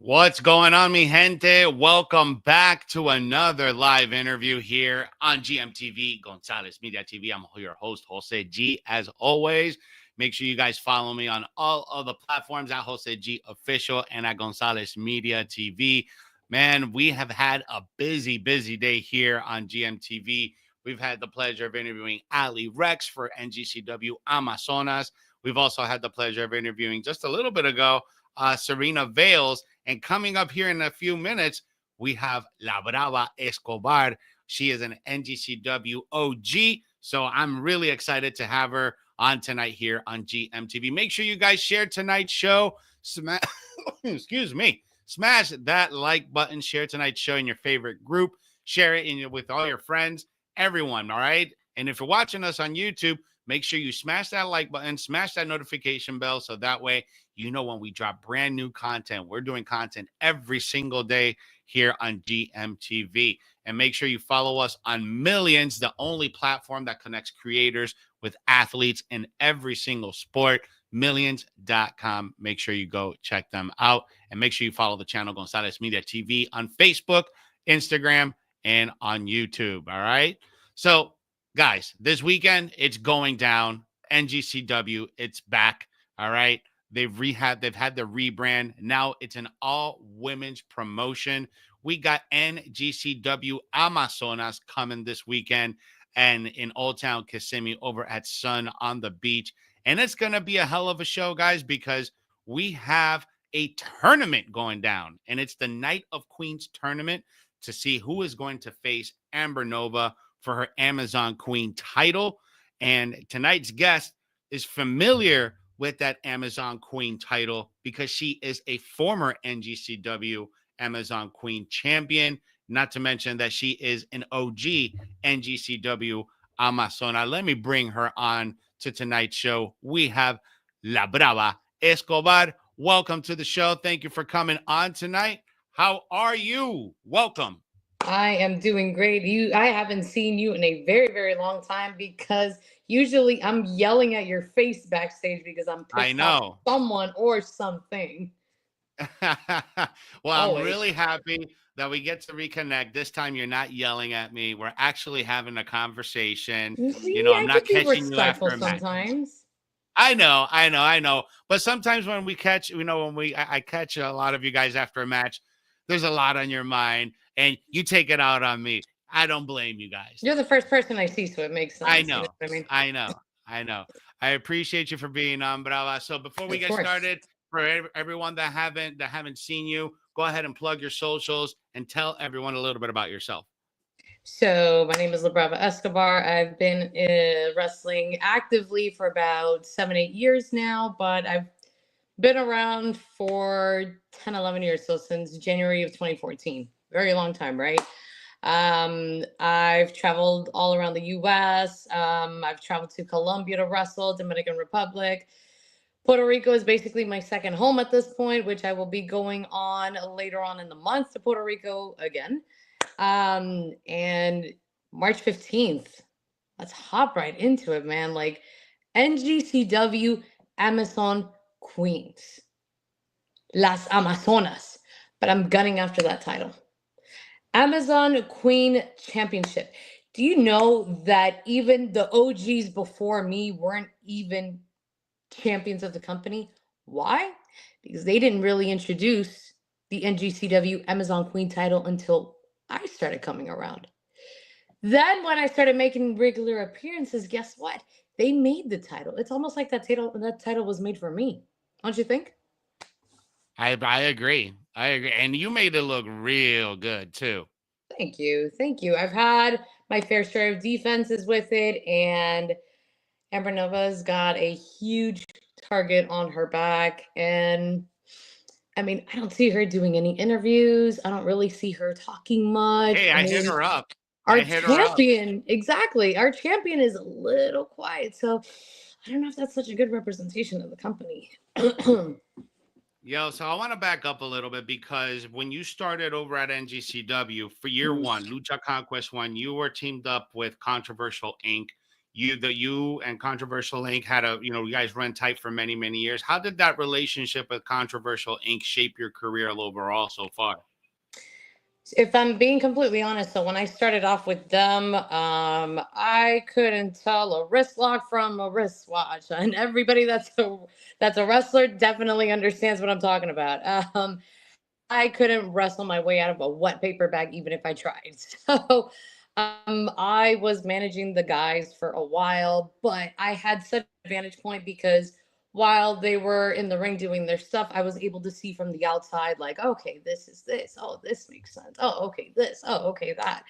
What's going on, mi gente? Welcome back to another live interview here on GMTV, Gonzalez Media TV. I'm your host, Jose G. As always, make sure you guys follow me on all of the platforms at Jose G Official and at Gonzalez Media TV. Man, we have had a busy day here on GMTV. We've had the pleasure of interviewing Ali Rex for NGCW Amazonas. We've also had the pleasure of interviewing just a little bit ago Serena Vales. And coming up here in a few minutes, we have La Brava Escobar. She is an NGCW OG. So I'm really excited to have her on tonight here on GMTV. Make sure you guys share tonight's show. Excuse me. Smash that like button. Share tonight's show in your favorite group. Share it with all your friends, everyone, all right? And if you're watching us on YouTube, make sure you smash that like button, smash that notification bell, so that way you know when we drop brand new content. We're doing content every single day here on GMTV. And make sure you follow us on Millions, the only platform that connects creators with athletes in every single sport, millions.com. Make sure you go check them out. And make sure you follow the channel Gonzalez Media TV on Facebook, Instagram, and on YouTube, all right? So, guys, this weekend, it's going down. NGCW, it's back, all right? They've had the rebrand. Now it's an all-women's promotion. We got NGCW Amazonas coming this weekend and in Old Town Kissimmee over at Sun on the Beach. And it's going to be a hell of a show, guys, because we have a tournament going down. And it's the Night of Queens tournament to see who is going to face Amber Nova for her Amazon Queen title. And tonight's guest is familiar with that Amazon Queen title because she is a former NGCW Amazon Queen champion, not to mention that she is an OG NGCW Amazona. Let me bring her on to tonight's show. We have La Brava Escobar. Welcome to the show. Thank you for coming on tonight. How are you? Welcome. I am doing great. I haven't seen you in a very long time because usually I'm yelling at your face backstage because I'm pissed off at someone or something. Well, always. I'm really happy that we get to reconnect. This time you're not yelling at me. We're actually having a conversation. I'm not catching you after a match. Sometimes. I know. But sometimes when we catch, I catch a lot of you guys after a match, there's a lot on your mind. And you take it out on me. I don't blame you guys. You're the first person I see, so it makes sense. I know. You know what I mean? I know. I appreciate you for being on, Brava. So before we get started, for everyone that haven't seen you, go ahead and plug your socials and tell everyone a little bit about yourself. So my name is Brava Escobar. I've been wrestling actively for about 7, 8 years now, but I've been around for 10, 11 years. So since January of 2014, very long time, right? I've traveled all around the US. I've traveled to Colombia to wrestle, Dominican Republic. Puerto Rico is basically my second home at this point, which I will be going on later on in the month to Puerto Rico again. And March 15th, let's hop right into it, man. Like NGCW Amazon Queens, Las Amazonas, but I'm gunning after that title. Amazon Queen Championship. Do you know that even the OGs before me weren't even champions of the company? Why? Because they didn't really introduce the NGCW Amazon Queen title until I started coming around. Then when I started making regular appearances, guess what? They made the title. It's almost like that title was made for me. Don't you think? I agree. I agree. And you made it look real good too. Thank you. Thank you. I've had my fair share of defenses with it, and Amber Nova's got a huge target on her back. And I mean, I don't see her doing any interviews. I don't really see her talking much. Hey, I I hit mean, her up. our I hit her up. champion, exactly. Our champion is a little quiet. So I don't know if that's such a good representation of the company. Yo, so I want to back up a little bit because when you started over at NGCW for year one, Lucha Conquest 1, you were teamed up with Controversial Inc. You and Controversial Inc. had you guys run tight for many, many years. How did that relationship with Controversial Inc. shape your career overall so far? If I'm being completely honest, so when I started off with them, I couldn't tell a wrist lock from a wristwatch, and everybody that's a wrestler definitely understands what I'm talking about. I couldn't wrestle my way out of a wet paper bag even if I tried. So I was managing the guys for a while, but I had such an advantage point because while they were in the ring doing their stuff, I was able to see from the outside, like, okay, this is this. Oh, this makes sense. Oh, okay, this. Oh, okay, that.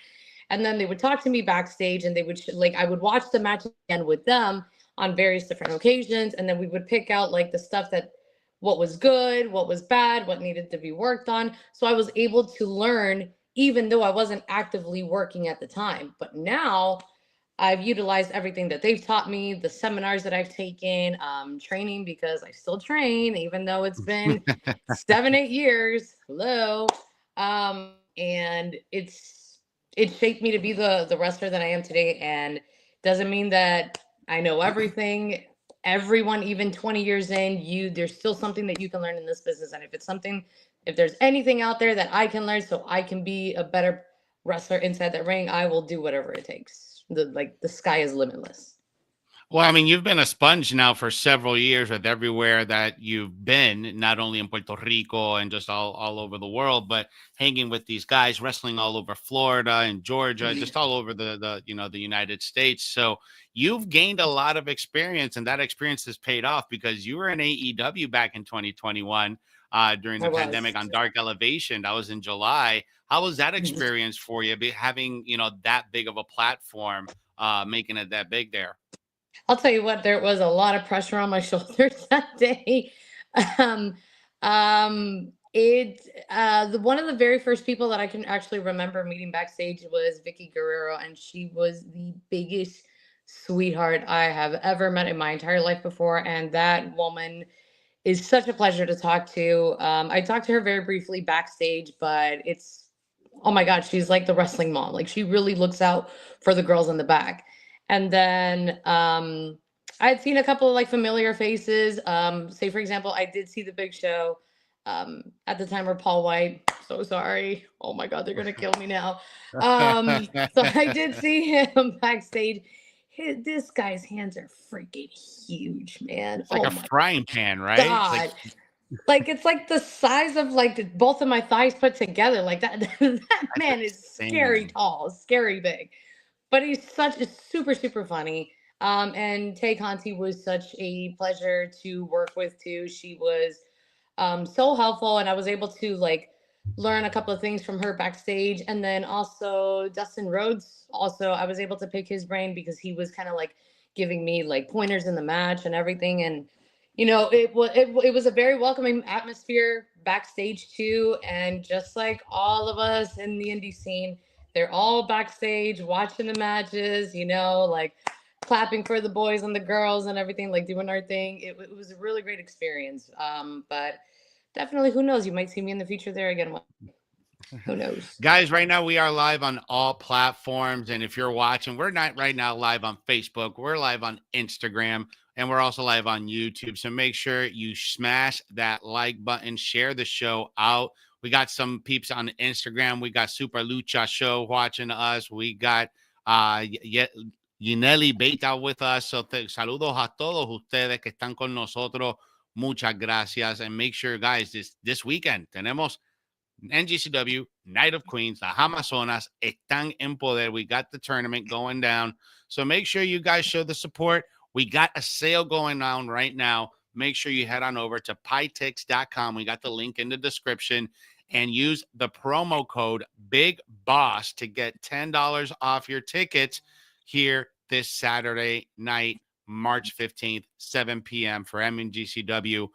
And then they would talk to me backstage, and they would like I would watch the match again with them on various different occasions, and then we would pick out like the stuff that what was good, what was bad, what needed to be worked on. So I was able to learn even though I wasn't actively working at the time. But now I've utilized everything that they've taught me, the seminars that I've taken, training because I still train, even though it's been 7, 8 years. Hello. And it shaped me to be the wrestler that I am today. And doesn't mean that I know everything. Everyone, even 20 years in, there's still something that you can learn in this business. And if there's anything out there that I can learn so I can be a better wrestler inside that ring, I will do whatever it takes. The sky is limitless. Well, I mean, you've been a sponge now for several years with everywhere that you've been, not only in Puerto Rico and just all over the world, but hanging with these guys, wrestling all over Florida and Georgia, just all over the United States. So you've gained a lot of experience, and that experience has paid off because you were in AEW back in 2021 during the pandemic on Dark Elevation. That was in July. How was that experience for you, having that big of a platform, making it that big there? I'll tell you what, there was a lot of pressure on my shoulders that day. Um, one of the very first people that I can actually remember meeting backstage was Vicky Guerrero, and she was the biggest sweetheart I have ever met in my entire life before. And that woman is such a pleasure to talk to. I talked to her very briefly backstage, but oh my God, she's like the wrestling mom. Like she really looks out for the girls in the back. And then I had seen a couple of like familiar faces. Say, for example, I did see the Big Show at the time, or Paul White. So sorry. Oh my God, they're going to kill me now. So I did see him backstage. This guy's hands are freaking huge, man. It's like a frying pan, right? God. Like it's like the size of like both of my thighs put together. Like that, that man is scary tall, scary big. But he's super, super funny. And Tay Conti was such a pleasure to work with too. She was So helpful, and I was able to like learn a couple of things from her backstage. And then also Dustin Rhodes, also I was able to pick his brain because he was kind of like giving me like pointers in the match and everything. And it was a very welcoming atmosphere backstage too. And just like all of us in the indie scene, they're all backstage watching the matches, like clapping for the boys and the girls and everything, like doing our thing. It was a really great experience. But definitely, who knows? You might see me in the future there again. Who knows? Guys, right now we are live on all platforms. And if you're watching, we're not right now live on Facebook. We're live on Instagram. And we're also live on YouTube. So make sure you smash that like button, share the show out. We got some peeps on Instagram. We got Super Lucha Show watching us. We got Yineli Beta with us. So saludos a todos ustedes que están con nosotros. Muchas gracias. And make sure, guys, this weekend tenemos NGCW, Night of Queens, the Amazonas están en poder. We got the tournament going down. So make sure you guys show the support. We got a sale going on right now. Make sure you head on over to pytix.com. We got the link in the description and use the promo code Big Boss to get $10 off your tickets here this Saturday night, March 15th, 7 p.m. for NGCW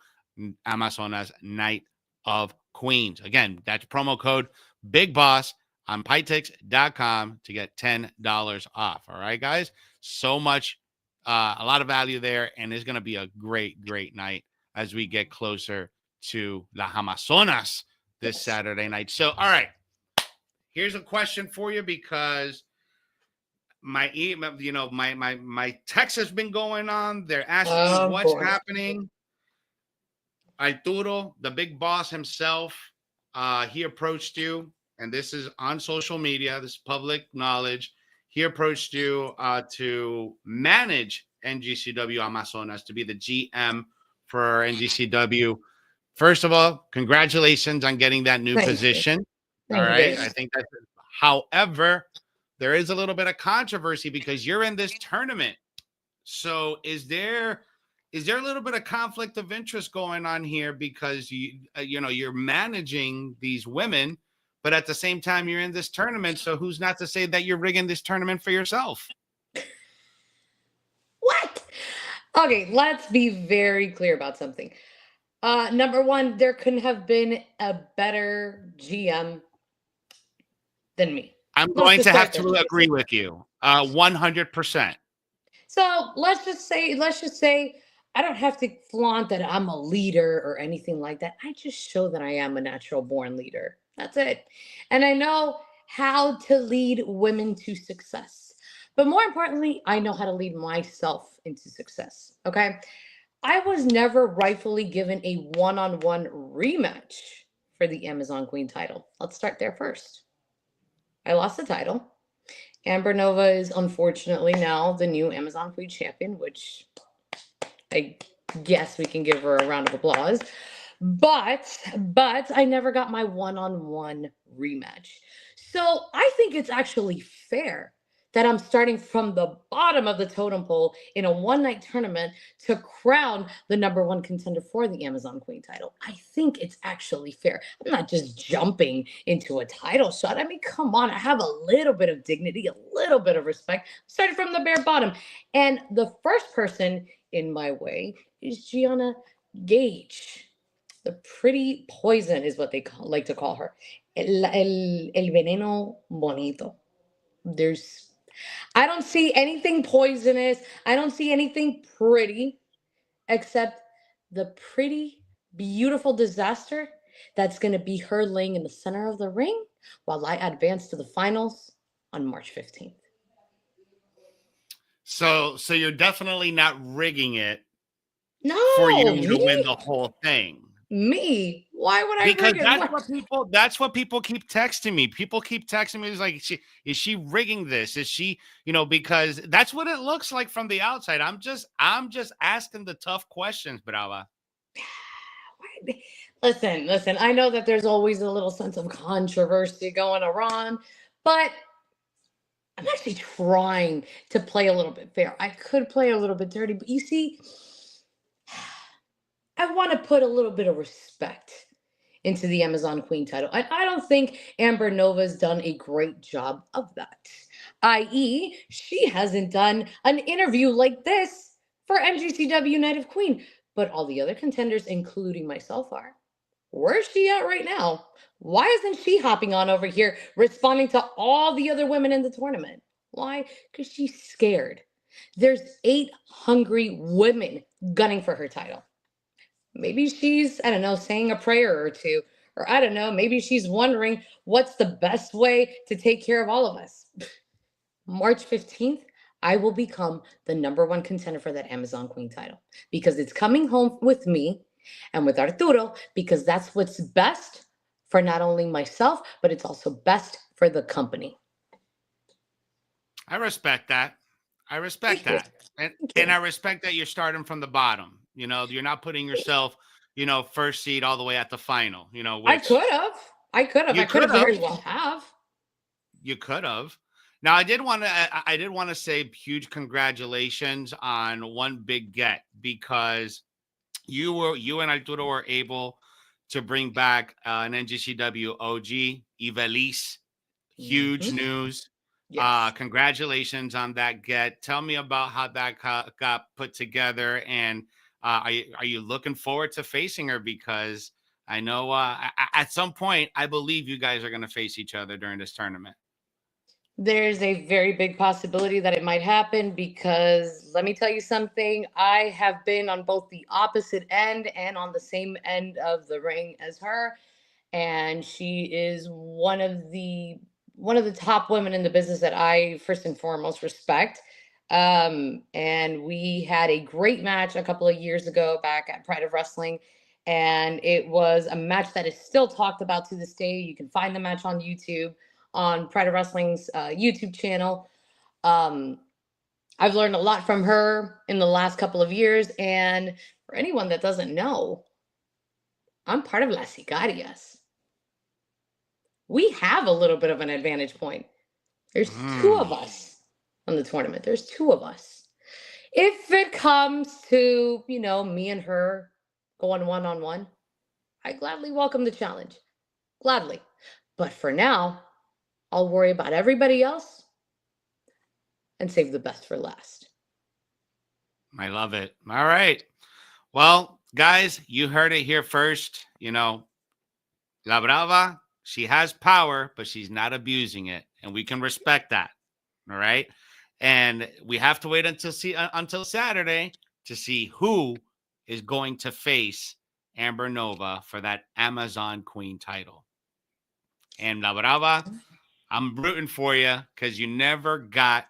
Amazonas Night of Queens. Again, that's promo code Big Boss on pytix.com to get $10 off. All right, guys. So much, a lot of value there, and it's going to be a great, great night as we get closer to La Amazonas this Saturday night. So, all right, here's a question for you because my email, my text has been going on. They're asking me what's happening. Arturo, the Big Boss himself, he approached you, and this is on social media. This is public knowledge. He approached you to manage NGCW Amazonas, to be the GM for NGCW. First of all, congratulations on getting that new position. All right. I think that's it. However, there is a little bit of controversy because you're in this tournament. So is there a little bit of conflict of interest going on here because you're managing these women, but at the same time you're in this tournament? So who's not to say that you're rigging this tournament for yourself? What? Okay, let's be very clear about something. Number one, there couldn't have been a better GM than me. I'm going to have to agree with you 100%. So let's just say I don't have to flaunt that I'm a leader or anything like that. I just show that I am a natural born leader. That's it. And I know how to lead women to success. But more importantly, I know how to lead myself into success. Okay. I was never rightfully given a one-on-one rematch for the Amazon Queen title. Let's start there first. I lost the title. Amber Nova is unfortunately now the new Amazon Queen champion, which I guess we can give her a round of applause. But I never got my one-on-one rematch. So I think it's actually fair that I'm starting from the bottom of the totem pole in a one-night tournament to crown the number one contender for the Amazon Queen title. I think it's actually fair. I'm not just jumping into a title shot. I mean, come on. I have a little bit of dignity, a little bit of respect. Started from the bare bottom. And the first person in my way is Gianna Gage. The pretty poison is what they like to call her. El veneno bonito. I don't see anything poisonous. I don't see anything pretty except the pretty, beautiful disaster that's going to be her laying in the center of the ring while I advance to the finals on March 15th. So you're definitely not rigging it for you to win the whole thing. Me? Why would I? Because that's what people keep texting me. People keep texting me. It's like, is she rigging this? Is she, because that's what it looks like from the outside. I'm just asking the tough questions, Brava. Listen. I know that there's always a little sense of controversy going around, but I'm actually trying to play a little bit fair. I could play a little bit dirty, but you see, I want to put a little bit of respect into the Amazon Queen title. And I don't think Amber Nova's done a great job of that. I.e., she hasn't done an interview like this for NGCW Night of Queen. But all the other contenders, including myself, are. Where's she at right now? Why isn't she hopping on over here responding to all the other women in the tournament? Why? Because she's scared. There's 8 hungry women gunning for her title. Maybe she's, I don't know, saying a prayer or two. Or I don't know, maybe she's wondering what's the best way to take care of all of us. March 15th, I will become the #1 contender for that Amazon Queen title because it's coming home with me and with Arturo because that's what's best for not only myself, but it's also best for the company. I respect that. I respect that. And I respect that you're starting from the bottom. You know, you're not putting yourself, you know, first seed all the way at the final, you know, I which could have. I could have very well have. You could have. Now, I did want to say huge congratulations on one big get because you and Arturo were able to bring back an NGCW OG, Ivelisse. Huge news. Yes. Congratulations on that get. Tell me about how that got put together, and are you looking forward to facing her? Because I know at some point, I believe you guys are going to face each other during this tournament. There's a very big possibility that it might happen because let me tell you something. I have been on both the opposite end and on the same end of the ring as her. And she is one of the top women in the business that I first and foremost respect. And we had a great match a couple of years ago back at Pride of Wrestling. And it was a match that is still talked about to this day. You can find the match on YouTube, on Pride of Wrestling's YouTube channel. I've learned a lot from her in the last couple of years. And for anyone that doesn't know, I'm part of Las Sicarias. We have a little bit of an advantage point. There's 2 of us on the tournament. There's 2 of us. If it comes to, you know, me and her going one-on-one, I gladly welcome the challenge. Gladly. But for now, I'll worry about everybody else and save the best for last. I love it. All right. Well, guys, you heard it here first. You know, La Brava, she has power, but she's not abusing it. And we can respect that. All right. And we have to wait until Saturday to see who is going to face Amber Nova for that Amazon Queen title. And La Brava, I'm rooting for you because you never got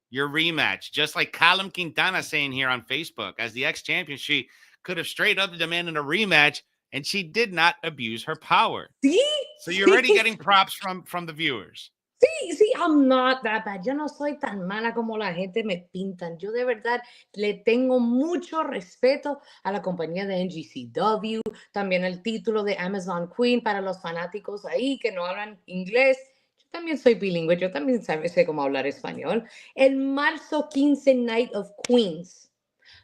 your rematch. Just like Callum Quintana saying here on Facebook, as the ex-champion, she could have straight up demanded a rematch, and she did not abuse her power. See? So you're already getting props from the viewers. Sí, I'm not that bad. Yo no soy tan mala como la gente me pintan. Yo de verdad le tengo mucho respeto a la compañía de NGCW, también el título de Amazon Queen para los fanáticos ahí que no hablan inglés. Yo también soy bilingüe, yo también sé cómo hablar español. El marzo 15 Night of Queens.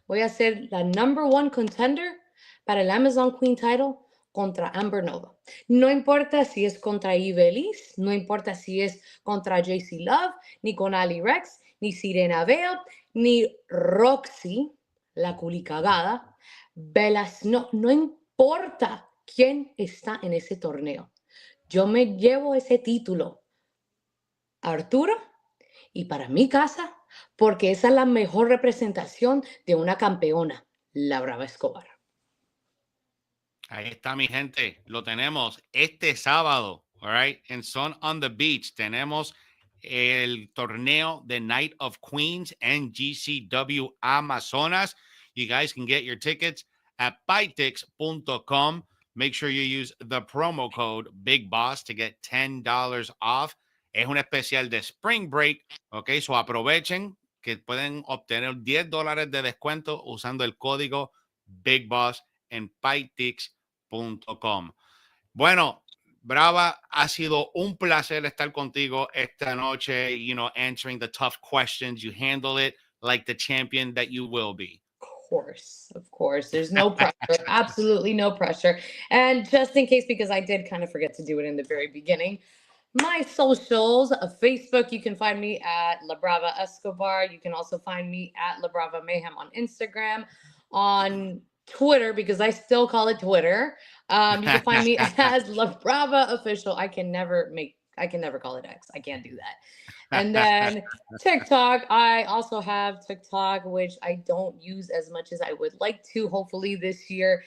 Voy a ser la #1 contender para el Amazon Queen title contra Amber Nova. No importa si es contra Ivelisse, no importa si es contra JC Love, ni con Ali Rex, ni Sirena Vale, ni Roxy, la culicagada, Velas, no importa quién está en ese torneo. Yo me llevo ese título a Arturo y para mi casa, porque esa es la mejor representación de una campeona, la Brava Escobar. Ahí está, mi gente. Lo tenemos este sábado, all right? En Son on the Beach tenemos el torneo de Night of Queens, NGCW Amazonas. You guys can get your tickets at bytix.com. Make sure you use the promo code Big Boss to get $10 off. Es un especial de Spring Break, ok? So aprovechen que pueden obtener $10 de descuento usando el código Big Boss en bytix.com. Bueno, Brava, ha sido un placer estar contigo esta noche, you know, answering the tough questions. You handle it like the champion that you will be. Of course. There's no pressure. Absolutely no pressure. And just in case, because I did kind of forget to do it in the very beginning, my socials, Facebook, you can find me at La Brava Escobar. You can also find me at La Brava Mayhem on Instagram, on Twitter, because I still call it Twitter. You can find me as La Brava Official. I can never call it X. I can't do that. And then TikTok, I also have TikTok, which I don't use as much as I would like to. Hopefully this year,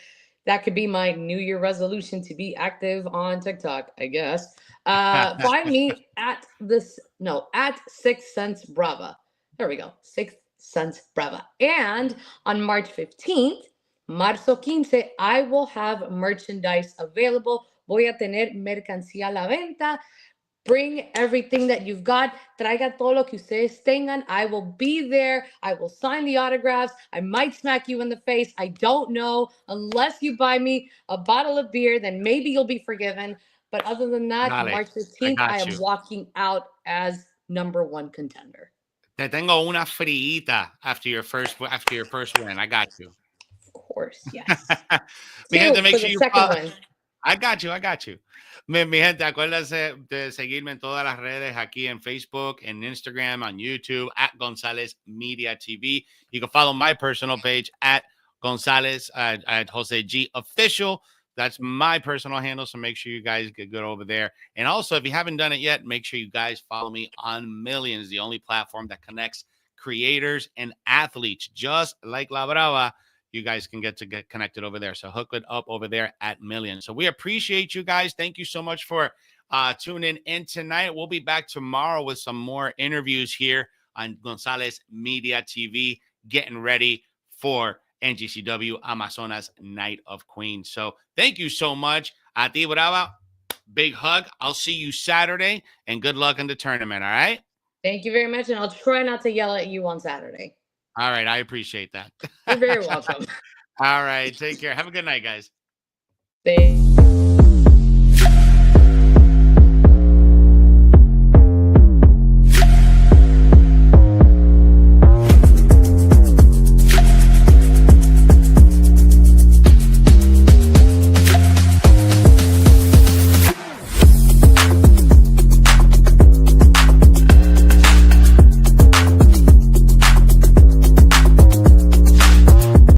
that could be my New Year resolution, to be active on TikTok, I guess. Find me at 6 Cents Brava. There we go. 6 Cents Brava. And on March 15th, Marzo 15, I will have merchandise available. Voy a tener mercancía a la venta. Bring everything that you've got. Traiga todo lo que ustedes tengan. I will be there. I will sign the autographs. I might smack you in the face. I don't know. Unless you buy me a bottle of beer, then maybe you'll be forgiven. But other than that, March 15th, I am walking out as #1 contender. Te tengo una friita after your first win. I got you. Of course, yes. Mi gente, make sure you follow. Win. I got you. Mi gente, acuérdense de seguirme en todas las redes, aquí en Facebook, en Instagram, on YouTube, at Gonzalez Media TV. You can follow my personal page at Gonzalez, at Jose G Official. That's my personal handle, so make sure you guys get good over there. And also, if you haven't done it yet, make sure you guys follow me on Millions, the only platform that connects creators and athletes, just like La Brava. You guys can get connected over there. So hook it up over there at Millions. So we appreciate you guys. Thank you so much for tuning in tonight. We'll be back tomorrow with some more interviews here on Gonzalez Media TV, getting ready for NGCW Amazonas Night of Queens. So thank you so much. A ti, Brava. Big hug. I'll see you Saturday, and good luck in the tournament. All right? Thank you very much. And I'll try not to yell at you on Saturday. All right. I appreciate that. You're very welcome. All right. Take care. Have a good night, guys. Thanks.